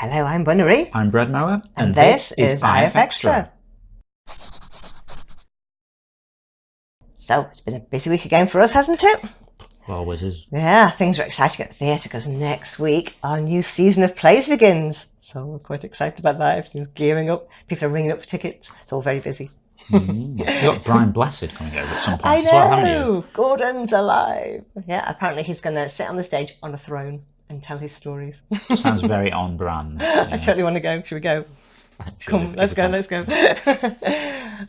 Hello, I'm Bunnery. I'm Bread Mower, and this is IFXtra. So, it's been a busy week again for us, hasn't it? Always is. Yeah, things are exciting at the theatre because next week our new season of plays begins. So we're quite excited about that. Everything's gearing up. People are ringing up for tickets. It's all very busy. You've got Brian Blessed coming over at some point as well, haven't you? Gordon's alive. Yeah, apparently he's going to sit on the stage on a throne and tell his stories. Sounds very on brand. Yeah. I totally want to go. Should we go? Sure, Come, let's go.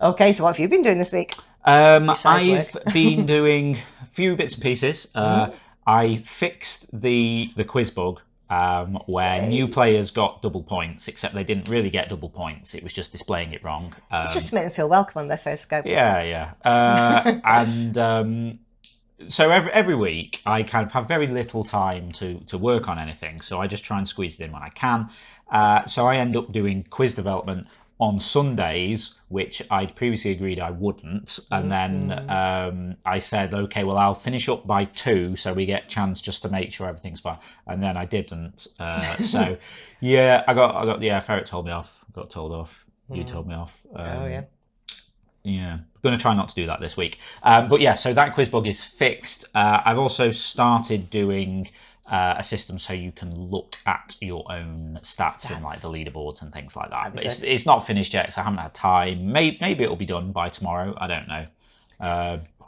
Okay, so what have you been doing this week? I've been doing a few bits and pieces. I fixed the quiz bug where new players got double points, except they didn't really get double points. It was just displaying it wrong. It's just to make them feel welcome on their first go. Yeah. So every week I kind of have very little time to work on anything, so I just try and squeeze it in when I can. So I end up doing quiz development on Sundays, which I'd previously agreed I wouldn't, and then I said, okay, well, I'll finish up by 2, so we get a chance just to make sure everything's fine, and then I didn't. So yeah, Ferret told me off, got told off, you told me off. Yeah, going to try not to do that this week. But yeah, so that quiz bug is fixed. I've also started doing a system so you can look at your own stats in like the leaderboards and things like that. But it's not finished yet because I haven't had time. Maybe it'll be done by tomorrow. I don't know.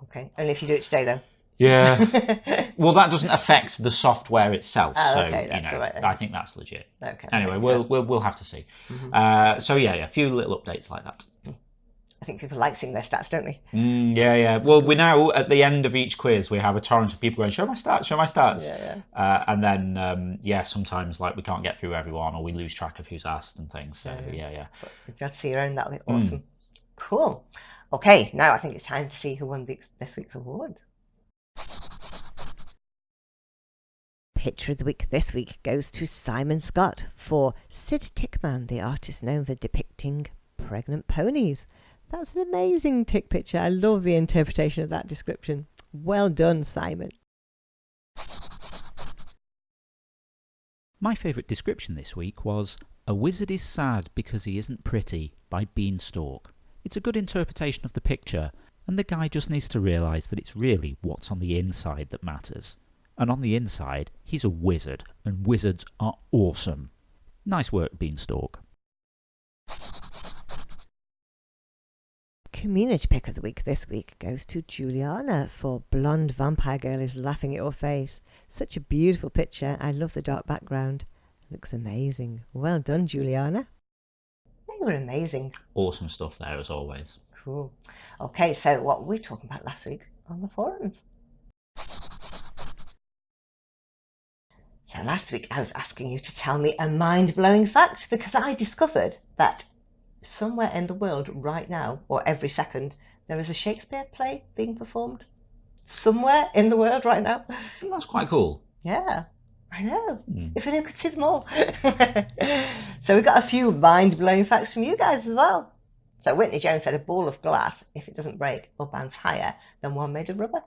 Okay, and if you do it today though? Yeah. Well, that doesn't affect the software itself, so okay, that's all right then. I think that's legit. Okay. Anyway, we'll have to see. So yeah, a few little updates like that. I think people like seeing their stats, don't they? Yeah. Well, we now, at the end of each quiz, we have a torrent of people going, show my stats. Yeah. And then, sometimes like we can't get through everyone or we lose track of who's asked and things. So, yeah. But if you had to see your own, that'll be awesome. Cool. Okay, now I think it's time to see who won this week's award. Picture of the Week this week goes to Simon Scott for Sid Tickman, the artist known for depicting pregnant ponies. That's an amazing tick picture. I love the interpretation of that description. Well done, Simon. My favourite description this week was "A wizard is sad because he isn't pretty" by Beanstalk. It's a good interpretation of the picture, and the guy just needs to realise that it's really what's on the inside that matters. And on the inside, he's a wizard, and wizards are awesome. Nice work, Beanstalk. Community pick of the week this week goes to Juliana for Blonde Vampire Girl is Laughing at Your Face. Such a beautiful picture. I love the dark background. Looks amazing. Well done, Juliana. They were amazing. Awesome stuff there as always. Cool. Okay, so what were we talking about last week on the forums? So last week I was asking you to tell me a mind-blowing fact because I discovered that somewhere in the world right now, or every second, there is a Shakespeare play being performed. Somewhere in the world right now. That's quite cool. Yeah, I know. If anyone could see them all. So we got a few mind-blowing facts from you guys as well. So Whitney Jones said a ball of glass, if it doesn't break or bounce higher than one made of rubber.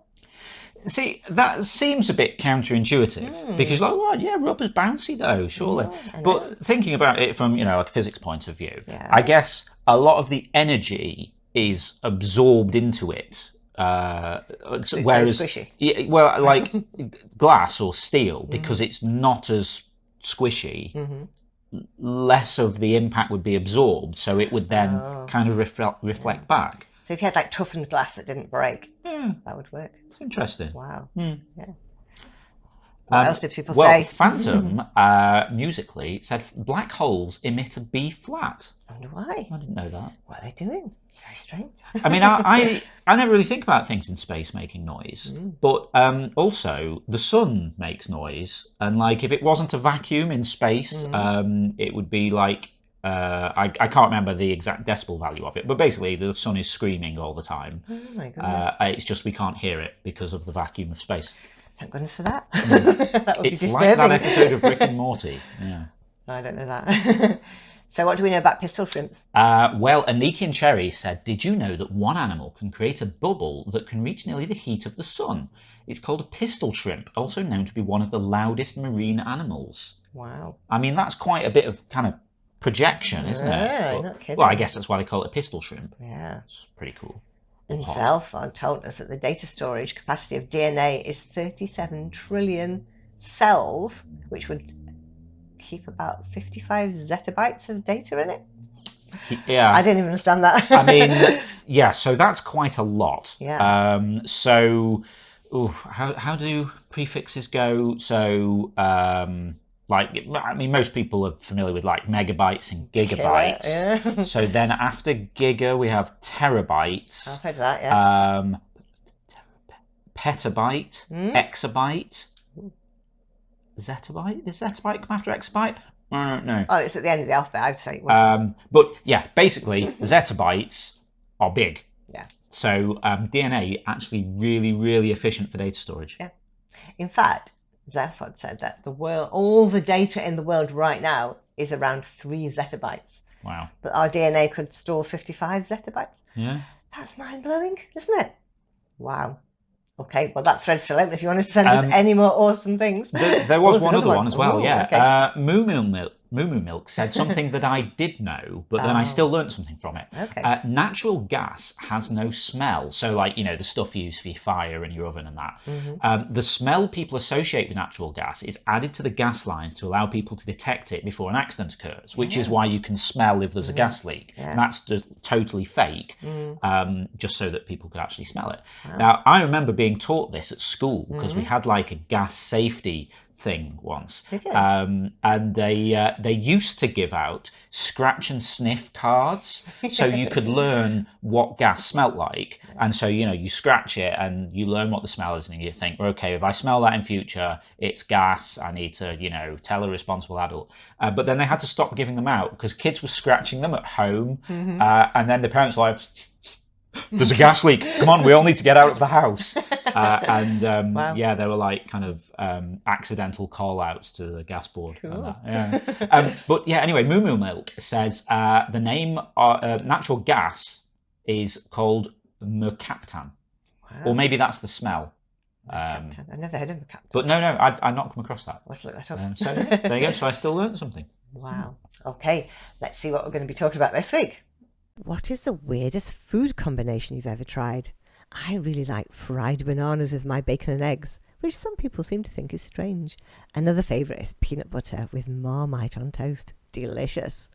See, that seems a bit counterintuitive because, like, well, yeah, rubber's bouncy though, surely. But thinking about it from, like a physics point of view, I guess a lot of the energy is absorbed into it. So whereas, squishy. well, like glass or steel, because it's not as squishy, less of the impact would be absorbed, so it would then kind of reflect back. So if you had like toughened glass that didn't break, that would work. It's interesting. Wow. Yeah. What else did people say? Well, Phantom musically said black holes emit a B flat. I wonder why. I didn't know that. What are they doing? It's very strange. I mean, I never really think about things in space making noise, but also the sun makes noise, and like if it wasn't a vacuum in space, it would be like I can't remember the exact decibel value of it, but basically the sun is screaming all the time. Oh my goodness. It's just we can't hear it because of the vacuum of space. Thank goodness for that. That would It's be disturbing. like that episode of Rick and Morty. Yeah. I don't know that. So what do we know about pistol shrimps? Well, Anikian Cherry said, did you know that one animal can create a bubble that can reach nearly the heat of the sun? It's called a pistol shrimp, also known to be one of the loudest marine animals. Wow. I mean, that's quite a bit of kind of projection, isn't it? Yeah, But, not kidding. well, I guess that's why they call it a pistol shrimp. Yeah. It's pretty cool. And Hot. Zelfod told us that the data storage capacity of DNA is 37 trillion cells, which would keep about 55 zettabytes of data in it. Yeah. I didn't even understand that. I mean, yeah, so that's quite a lot. Yeah. How do prefixes go? So, like, I mean, most people are familiar with like megabytes and gigabytes. Yeah. So then after giga, we have terabytes. I've heard of that, yeah. Petabyte, exabyte, zettabyte. Does zettabyte come after exabyte? No. Oh, it's at the end of the alphabet, I would say. But yeah, basically, zettabytes are big. Yeah. So DNA actually really, really efficient for data storage. Yeah. In fact, Zelfod said that all the data in the world right now is around 3 zettabytes. Wow. But our DNA could store 55 zettabytes. Yeah. That's mind-blowing, isn't it? Wow. Okay, well, that thread's still open if you want to send us any more awesome things. There was one other one as well, Ooh, yeah. Okay. Moo Moo Milk said something that I did know, but then I still learnt something from it. Okay. Natural gas has no smell. So, like, you know, the stuff you use for your fire and your oven and that. The smell people associate with natural gas is added to the gas lines to allow people to detect it before an accident occurs, which is why you can smell if there's a gas leak. Yeah. And that's just totally fake, just so that people could actually smell it. Wow. Now, I remember being taught this at school because we had like a gas safety thing once, and they used to give out scratch and sniff cards so you could learn what gas smelt like. And so, you know, you scratch it and you learn what the smell is, and you think, okay, if I smell that in future, it's gas, I need to, you know, tell a responsible adult. But then they had to stop giving them out because kids were scratching them at home, and then the parents were like, there's a gas leak, come on, we all need to get out of the house. Wow. Yeah, there were like kind of accidental call outs to the gas board. Cool. And that. Yeah. But yeah, anyway, Moo Moo Milk says the name natural gas is called mercaptan. Wow. Or maybe that's the smell. I've never heard of mercaptan. But no, I've not come across that. Let's look that up. So there you go. So I still learned something. Wow. Okay, let's see what we're going to be talking about this week. What is the weirdest food combination you've ever tried? I really like fried bananas with my bacon and eggs, which some people seem to think is strange. Another favourite is peanut butter with Marmite on toast. Delicious.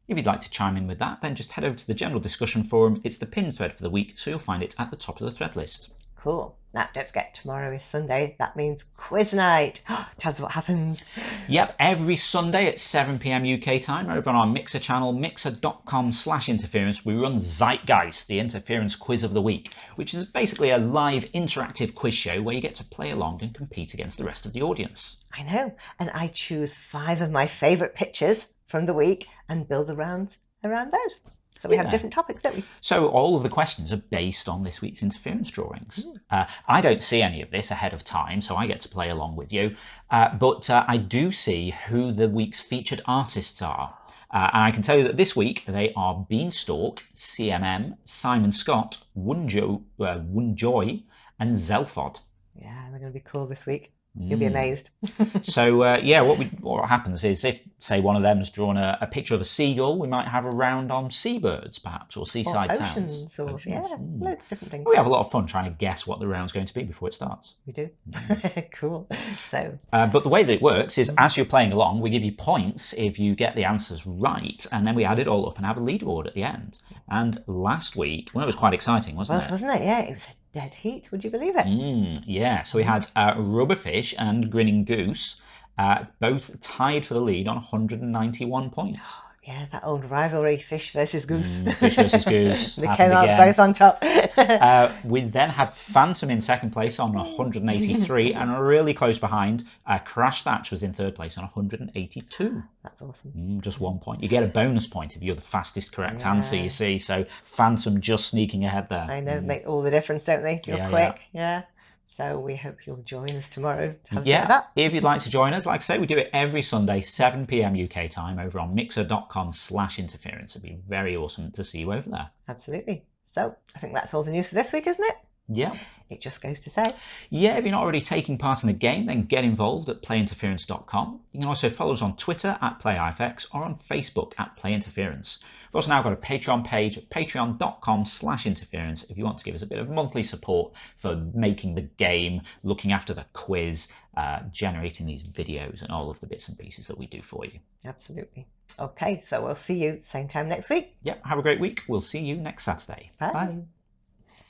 If you'd like to chime in with that, then just head over to the general discussion forum. It's the pinned thread for the week, so you'll find it at the top of the thread list. Cool. Now, don't forget, tomorrow is Sunday. That means quiz night. Tell us what happens. Yep, every Sunday at 7 p.m. UK time over on our Mixer channel, mixer.com/interference, we run Zeitgeist, the interference quiz of the week, which is basically a live interactive quiz show where you get to play along and compete against the rest of the audience. I know. And I choose 5 of my favourite pictures from the week and build around those. So we have different topics, don't we? So all of the questions are based on this week's interference drawings. I don't see any of this ahead of time, so I get to play along with you. But I do see who the week's featured artists are. And I can tell you that this week they are Beanstalk, CMM, Simon Scott, Wunjoy, and Zelfod. Yeah, they're going to be cool this week. You'll be amazed. So, yeah, what happens is if, say, one of them's drawn a picture of a seagull, we might have a round on seabirds, perhaps, or seaside towns. Oceans. Yeah, loads of different things. We have a lot of fun trying to guess what the round's going to be before it starts. We do. Cool. So, but the way that it works is as you're playing along, we give you points if you get the answers right, and then we add it all up and have a leaderboard at the end. And last week, well, it was quite exciting, wasn't it? Wasn't it? Yeah, it was dead heat, would you believe it? Yeah, so we had Rubberfish and Grinning Goose both tied for the lead on 191 points. Yeah, that old rivalry, fish versus goose. Fish versus goose. They came out both on top. We then had Phantom in second place on 183, and really close behind, Crash Thatch was in third place on 182. That's awesome. Just 1 point. You get a bonus point if you're the fastest correct answer, you see. So Phantom just sneaking ahead there. I know, make all the difference, don't they? If you're quick. Yeah. So we hope you'll join us tomorrow to have a bit of that. If you'd like to join us, like I say, we do it every Sunday, 7 p.m. UK time over on mixer.com/interference. It'd be very awesome to see you over there. Absolutely. So I think that's all the news for this week, isn't it? Yeah. It just goes to say. Yeah, if you're not already taking part in the game, then get involved at playinterference.com. You can also follow us on Twitter at PlayIFX or on Facebook at PlayInterference. We've also now got a Patreon page at patreon.com/interference if you want to give us a bit of monthly support for making the game, looking after the quiz, generating these videos and all of the bits and pieces that we do for you. Absolutely. Okay, so we'll see you same time next week. Yep, have a great week. We'll see you next Saturday. Bye. Bye.